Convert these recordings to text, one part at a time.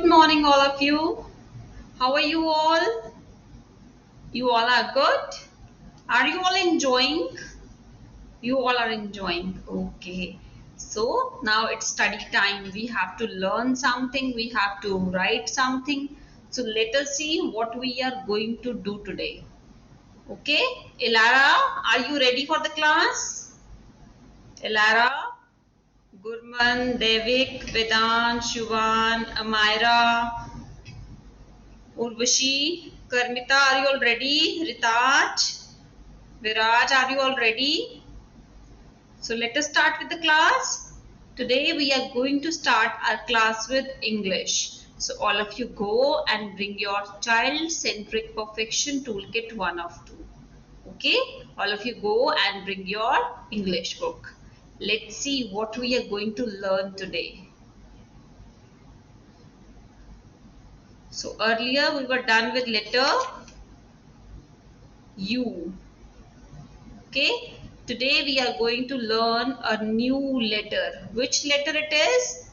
Good morning, all of you. How are you all? You all are good? Are you all enjoying? You all are enjoying. Okay. So now it's study time. We have to learn something. We have to write something. So let us see what we are going to do today. Okay. Elara, are you ready for the class? Elara, Gurman, Devik, Vedant, Shuvan, Amira, Urvashi, Karmita, are you all ready? Ritaj, Viraj, are you all ready? So let us start with the class. Today we are going to start our class with English. So all of you go and bring your child-centric perfection toolkit 1 of 2. Okay, all of you go and bring your English book. Let's see what we are going to learn today. So earlier we were done with letter U. Okay, today we are going to learn a new letter. Which letter it is?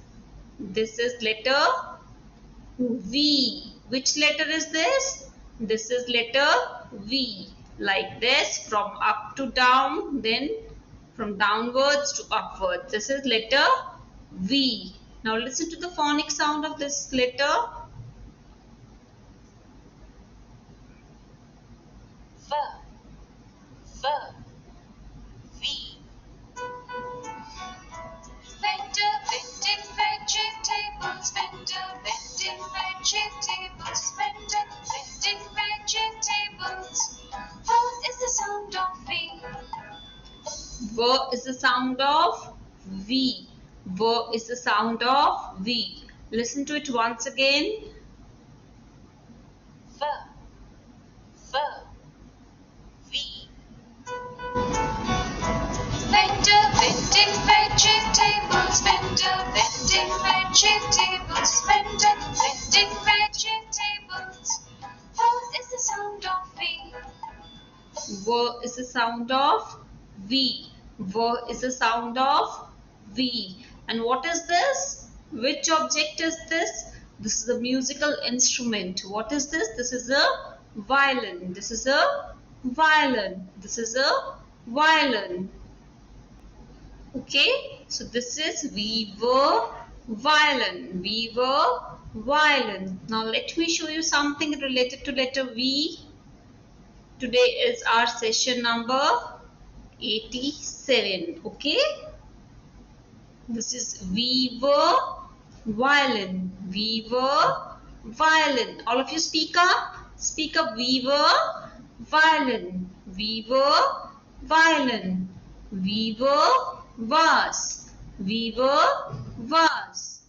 This is letter V. Which letter is this? This is letter V. Like this, from up to down, then from downwards to upwards. This is letter V. Now listen to the phonic sound of this letter. V, V, V. Vendor vending vegetables, vendor vending vegetables, vendor vending vegetables. What is the sound of V? V is the sound of V. V is the sound of V. Listen to it once again. V, V, V. Vendor vending vegetables, vendor vending vegetables, vendor vending vegetables. What is the sound of V? V is the sound of V. V is the sound of V. And what is this? Which object is this? This is a musical instrument. What is this? This is a violin. This is a violin. This is a violin. Okay, so this is we were violin. We were violin. Now let me show you something related to letter V. Today is our session number 87. Okay, this is we were violin. We were violin. All of you speak up. Speak up. We were violin. We were violin. We were was. We were was.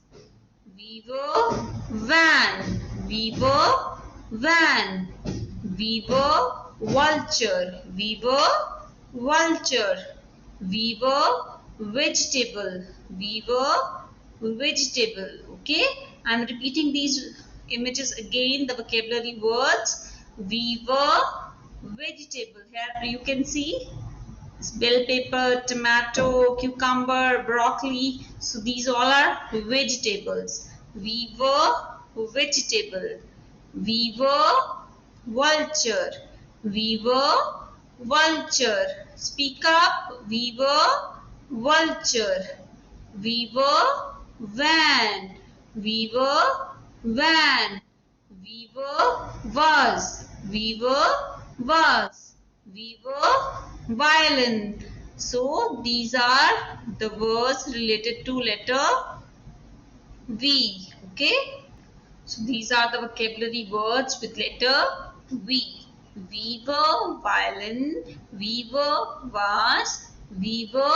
We were van. We were van. We were vulture. We were vulture. We were vegetable. We were vegetable. Okay, I am repeating these images again, the vocabulary words. We were vegetable. Here you can see bell pepper, tomato, cucumber, broccoli. So these all are vegetables. We were vegetable. We were vulture. We were vulture. Speak up. We were vulture. We were van. We were van. We were was. We were was. We were violin. So these are the words related to letter V. Okay. So these are the vocabulary words with letter V. Weaver, violin, weaver, vase, weaver,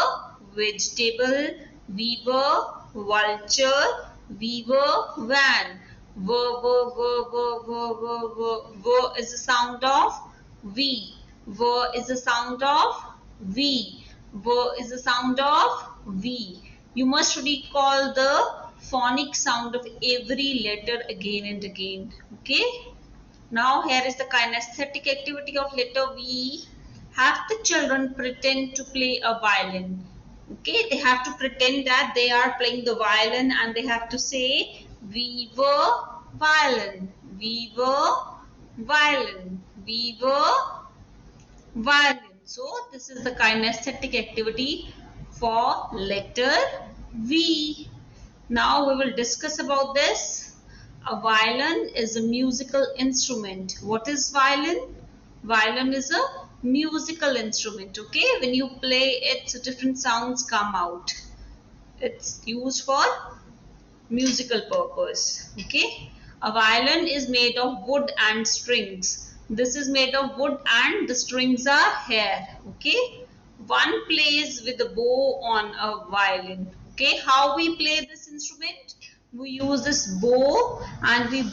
vegetable, weaver, vulture, weaver, van. V is the sound of V. V is the sound of V. V is the sound of V. You must recall the phonic sound of every letter again and again. Okay. Now here is the kinesthetic activity of letter V. Have the children pretend to play a violin. Okay, they have to pretend that they are playing the violin and they have to say we were violin. V for violin. V for violin. So this is the kinesthetic activity for letter V. Now we will discuss about this. A violin is a musical instrument. What is violin? Violin is a musical instrument. Okay, when you play it, so different sounds come out. It's used for musical purpose. Okay, a violin is made of wood and strings. This is made of wood and the strings are hair. Okay, one plays with a bow on a violin. Okay, how we play this instrument? We use this bow and we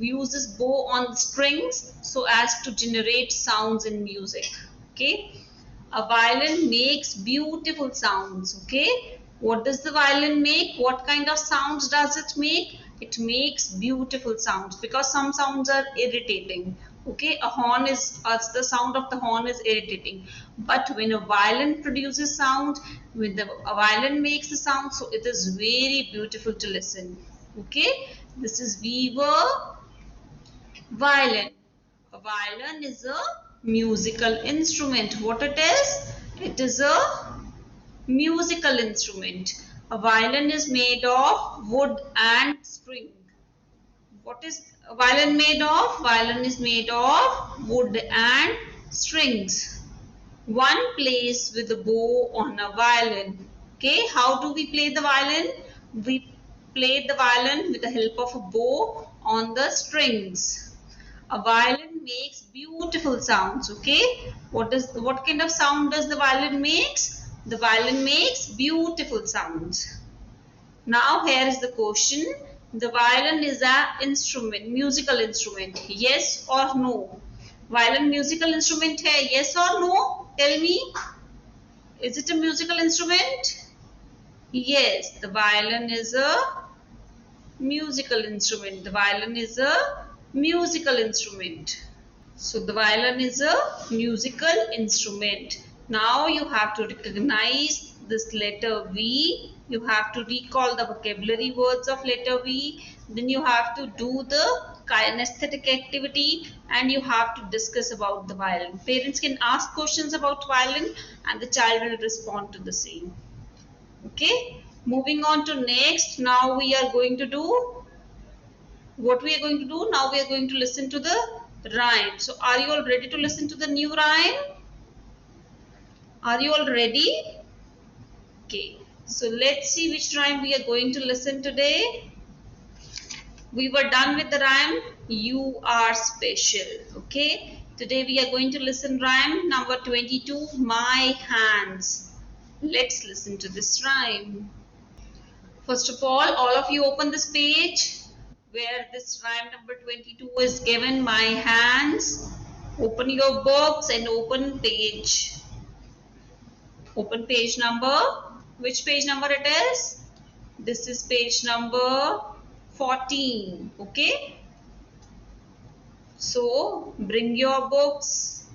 use this bow on the strings so as to generate sounds in music. Okay, a violin makes beautiful sounds. Okay, what does the violin make? What kind of sounds does it make? It makes beautiful sounds because some sounds are irritating. Okay, a horn is the sound of the horn is irritating, but when a violin produces sound, when a violin makes a sound, so it is very beautiful to listen. Okay, this is Weaver violin. A violin is a musical instrument. What it is? It is a musical instrument. A violin is made of wood and string. What is a violin made of? Violin is made of wood and strings. One plays with a bow on a violin. Okay, how do we play the violin? We play the violin with the help of a bow on the strings. A violin makes beautiful sounds. Okay, what kind of sound does the violin makes? The violin makes beautiful sounds. Now here is the question. The violin is an instrument, musical instrument. Yes or no? Violin musical instrument है? Yes or no? Tell me. Is it a musical instrument? Yes, the violin is a musical instrument. The violin is a musical instrument. So the violin is a musical instrument. Now you have to recognize this letter V. You have to recall the vocabulary words of letter V. Then you have to do the kinesthetic activity and you have to discuss about the violin. Parents can ask questions about violin and the child will respond to the same. Okay. Moving on to next. Now we are going to do what we are going to do. Now we are going to listen to the rhyme. So are you all ready to listen to the new rhyme? Are you all ready? Okay, so let's see which rhyme we are going to listen today. We were done with the rhyme you are special. Okay, today we are going to listen rhyme number 22, my hands. Let's listen to this rhyme. First of all of you open this page where this rhyme number 22 is given, my hands. Open your books and open page. Open page number. Which page number it is? This is page number 14. Okay. So bring your books.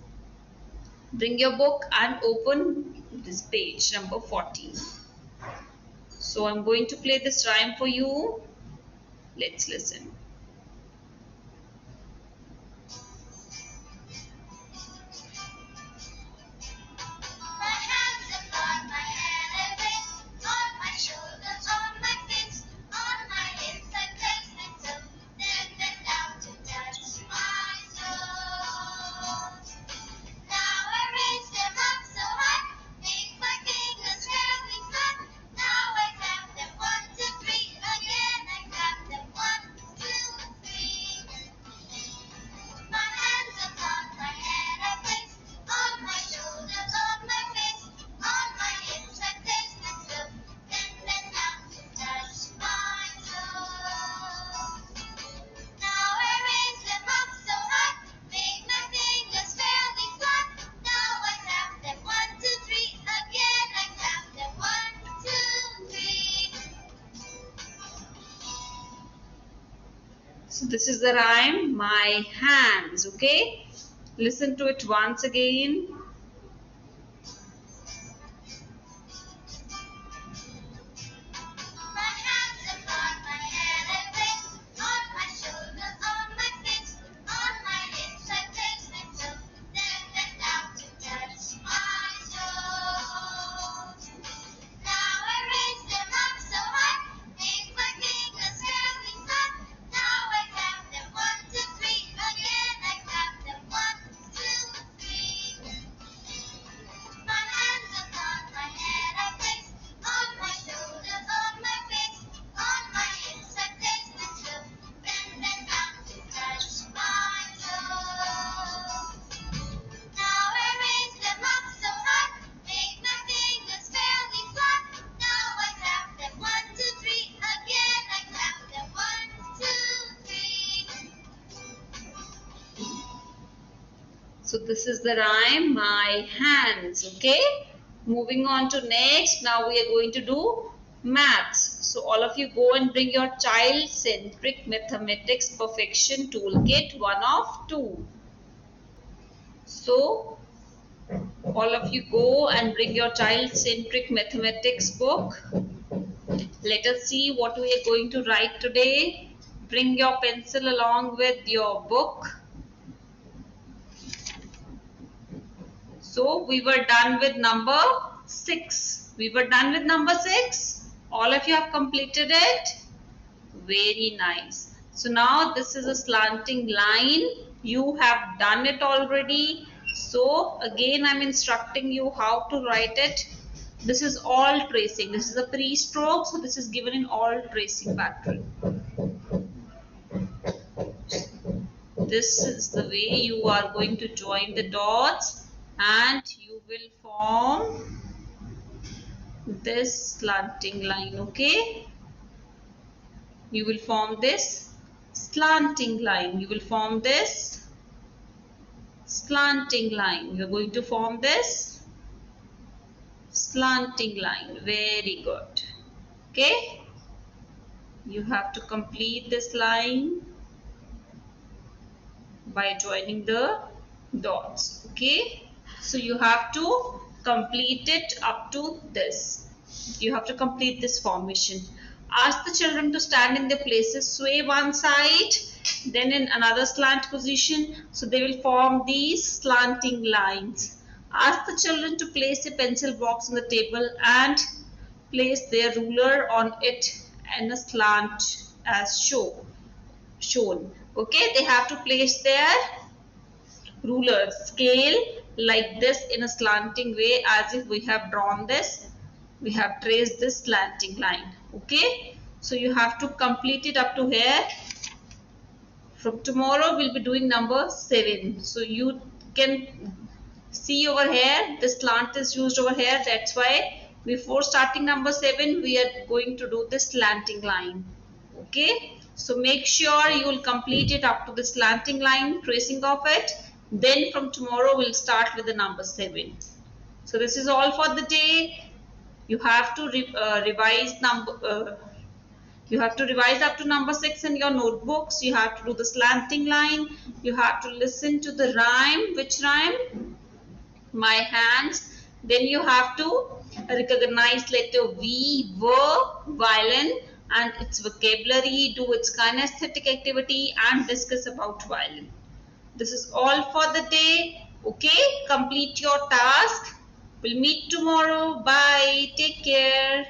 Bring your book and open this page number 14. So I'm going to play this rhyme for you. Let's listen. So this is the rhyme, my hands. Okay, listen to it once again. So this is the rhyme, my hands. Okay. Moving on to next. Now we are going to do maths. So all of you go and bring your child-centric mathematics perfection toolkit 1 of 2. So all of you go and bring your child-centric mathematics book. Let us see what we are going to write today. Bring your pencil along with your book. So we were done with number 6. We were done with number 6. All of you have completed it. Very nice. So now this is a slanting line. You have done it already. So again I'm instructing you how to write it. This is all tracing. This is a pre-stroke. So this is given in all tracing pattern. This is the way you are going to join the dots and you will form this slanting line. Okay, you will form this slanting line. You will form this slanting line. You are going to form this slanting line. Very good. Okay, you have to complete this line by joining the dots. Okay, so you have to complete it up to this. You have to complete this formation. Ask the children to stand in their places, sway one side, then in another slant position, so they will form these slanting lines. Ask the children to place a pencil box on the table and place their ruler on it in a slant as shown. Okay, they have to place their ruler scale like this in a slanting way, as if we have drawn this, we have traced this slanting line. Okay, so you have to complete it up to here. From tomorrow we'll be doing number 7. So you can see over here, this slant is used over here. That's why before starting number 7 we are going to do this slanting line. Okay, so make sure you will complete it up to the slanting line, tracing of it. Then from tomorrow we'll start with the number 7. So this is all for the day. You have to revise up to number 6 in your notebooks. You have to do the slanting line. You have to listen to the rhyme. Which rhyme? My hands. Then you have to recognize letter V, violin, and its vocabulary, do its kinesthetic activity, and discuss about violin. This is all for the day. Okay, complete your task. We'll meet tomorrow. Bye. Take care.